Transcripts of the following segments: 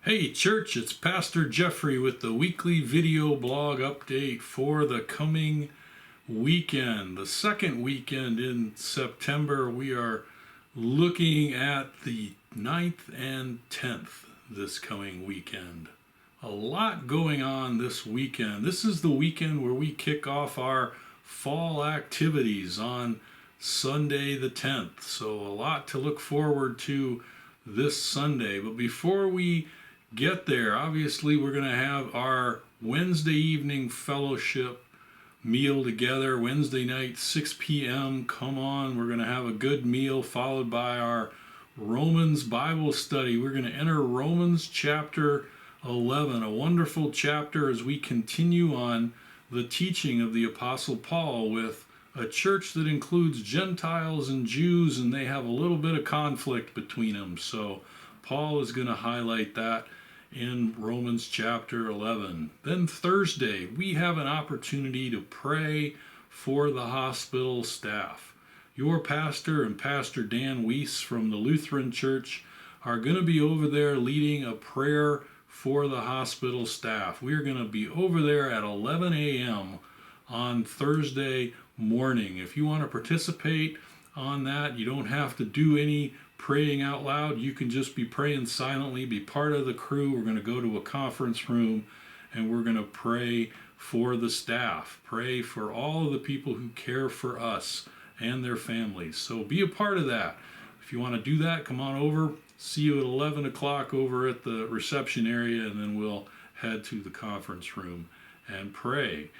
Hey church, it's Pastor Geoffrey with the weekly video blog update for the coming weekend. The second weekend in September, we are looking at the 9th and 10th this coming weekend. A lot going on this weekend. This is the weekend where we kick off our fall activities on Sunday the 10th. So a lot to look forward to this Sunday. But before we get there, obviously we're going to have our Wednesday evening fellowship meal together. Wednesday night, 6 p.m. Come on, we're going to have a good meal followed by our Romans Bible study. We're going to enter Romans chapter 11, a wonderful chapter as we continue on the teaching of the Apostle Paul with a church that includes Gentiles and Jews, and they have a little bit of conflict between them. So Paul is going to highlight that in Romans chapter 11. Then Thursday, we have an opportunity to pray for the hospital staff. Your pastor and Pastor Dan Weiss from the Lutheran Church are going to be over there leading a prayer for the hospital staff. We're going to be over there at 11 a.m. on Thursday morning. If you want to participate on that, you don't have to do any praying out loud. You can just be praying silently, be part of the crew. We're going to go to a conference room and we're going to pray for the staff, pray for all of the people who care for us and their families. So be a part of that. If you want to do that, come on over. See you at 11 o'clock over at the reception area, and then we'll head to the conference room and pray.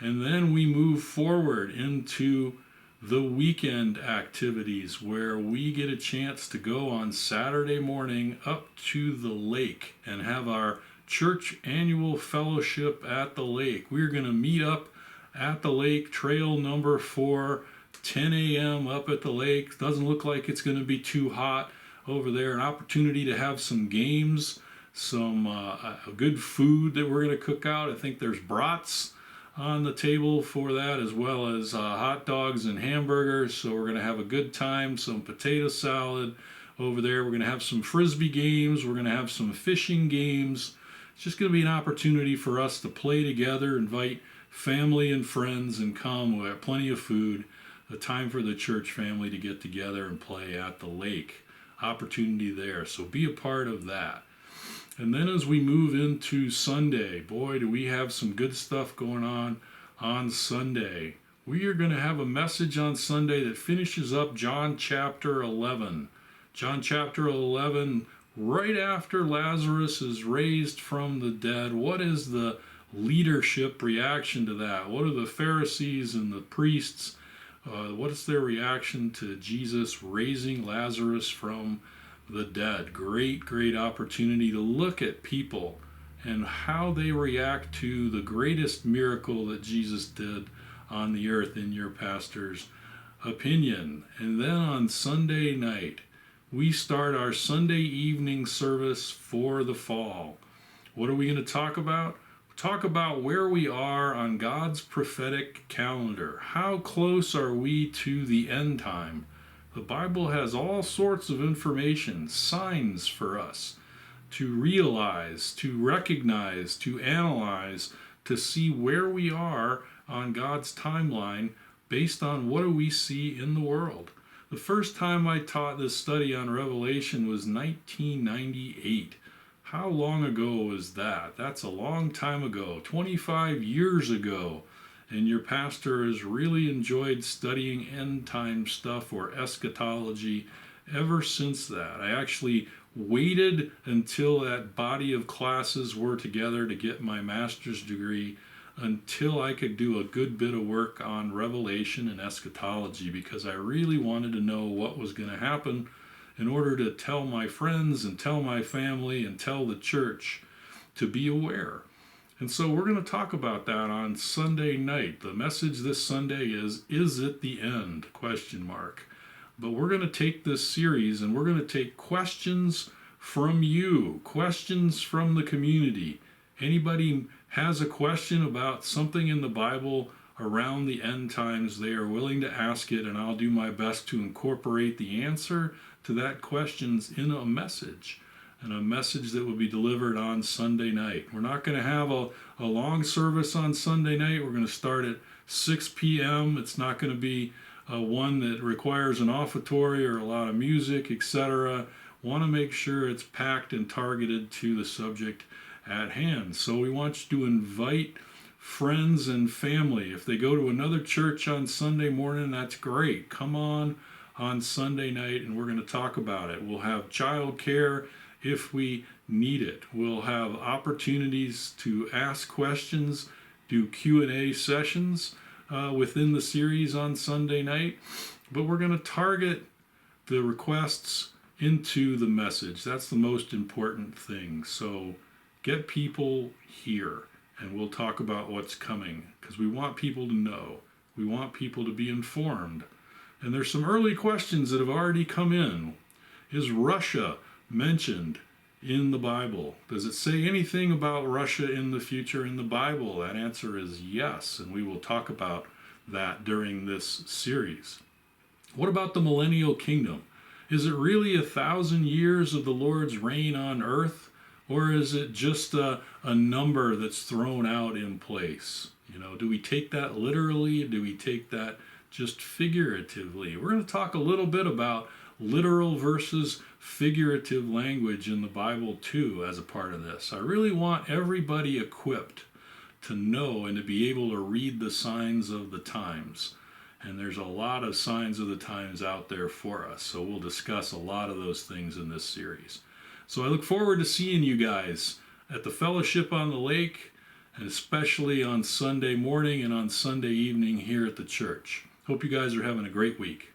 And then we move forward into the weekend activities where we get a chance to go on Saturday morning up to the lake and have our church annual fellowship at the lake. We're going to meet up at the lake, trail number 4, 10 a.m. up at the lake. Doesn't look like it's going to be too hot over there. An opportunity to have some games, some good food that we're going to cook out. I think there's brats on the table for that, as well as hot dogs and hamburgers. So we're going to have a good time, some potato salad over there. We're going to have some frisbee games. We're going to have some fishing games. It's just going to be an opportunity for us to play together, invite family and friends, and come. We have plenty of food, a time for the church family to get together and play at the lake. Opportunity there. So be a part of that. And then as we move into Sunday, boy, do we have some good stuff going on Sunday. We are going to have a message on Sunday that finishes up John chapter 11. John chapter 11, right after Lazarus is raised from the dead. What is the leadership reaction to that? What are the Pharisees and the priests? What is their reaction to Jesus raising Lazarus from the dead? Great opportunity to look at people and how they react to the greatest miracle that Jesus did on the earth, in your pastor's opinion. And then on Sunday night, we start our Sunday evening service for the fall. What are we going to talk about? Talk about where we are on God's prophetic calendar. How close are we to the end time? The Bible has all sorts of information, signs for us to realize, to recognize, to analyze, to see where we are on God's timeline based on what do we see in the world. The first time I taught this study on Revelation was 1998. How long ago was that? That's a long time ago, 25 years ago. And your pastor has really enjoyed studying end time stuff or eschatology ever since that. I actually waited until that body of classes were together to get my master's degree until I could do a good bit of work on Revelation and eschatology, because I really wanted to know what was going to happen in order to tell my friends and tell my family and tell the church to be aware. And so we're going to talk about that on Sunday night. The message this Sunday is it the end? ? But we're going to take this series and we're going to take questions from you, questions from the community. Anybody has a question about something in the Bible around the end times, they are willing to ask it, and I'll do my best to incorporate the answer to that questions in a message. and a message that will be delivered on Sunday night. We're not going to have a long service on Sunday night. We're going to start at 6 p.m. It's not going to be one that requires an offertory or a lot of music, etc. Want to make sure it's packed and targeted to the subject at hand. So we want you to invite friends and family. If they go to another church on Sunday morning, that's great. Come on Sunday night, and we're going to talk about it. We'll have child care if we need it. We'll have opportunities to ask questions, do Q&A sessions within the series on Sunday night, but we're going to target the requests into the message. That's the most important thing. So get people here, and we'll talk about what's coming, because we want people to know. We want people to be informed. And there's some early questions that have already come in. Is Russia mentioned in the Bible? Does it say anything about Russia in the future in the Bible? That answer is yes, and we will talk about that during this series. What about the millennial kingdom? Is it really 1,000 years of the Lord's reign on earth, or is it just a number that's thrown out in place? Do we take that literally? Do we take that just figuratively? We're going to talk a little bit about literal versus figurative language in the Bible too as a part of this. I really want everybody equipped to know and to be able to read the signs of the times. And there's a lot of signs of the times out there for us. So we'll discuss a lot of those things in this series. So I look forward to seeing you guys at the Fellowship on the Lake, and especially on Sunday morning and on Sunday evening here at the church. Hope you guys are having a great week.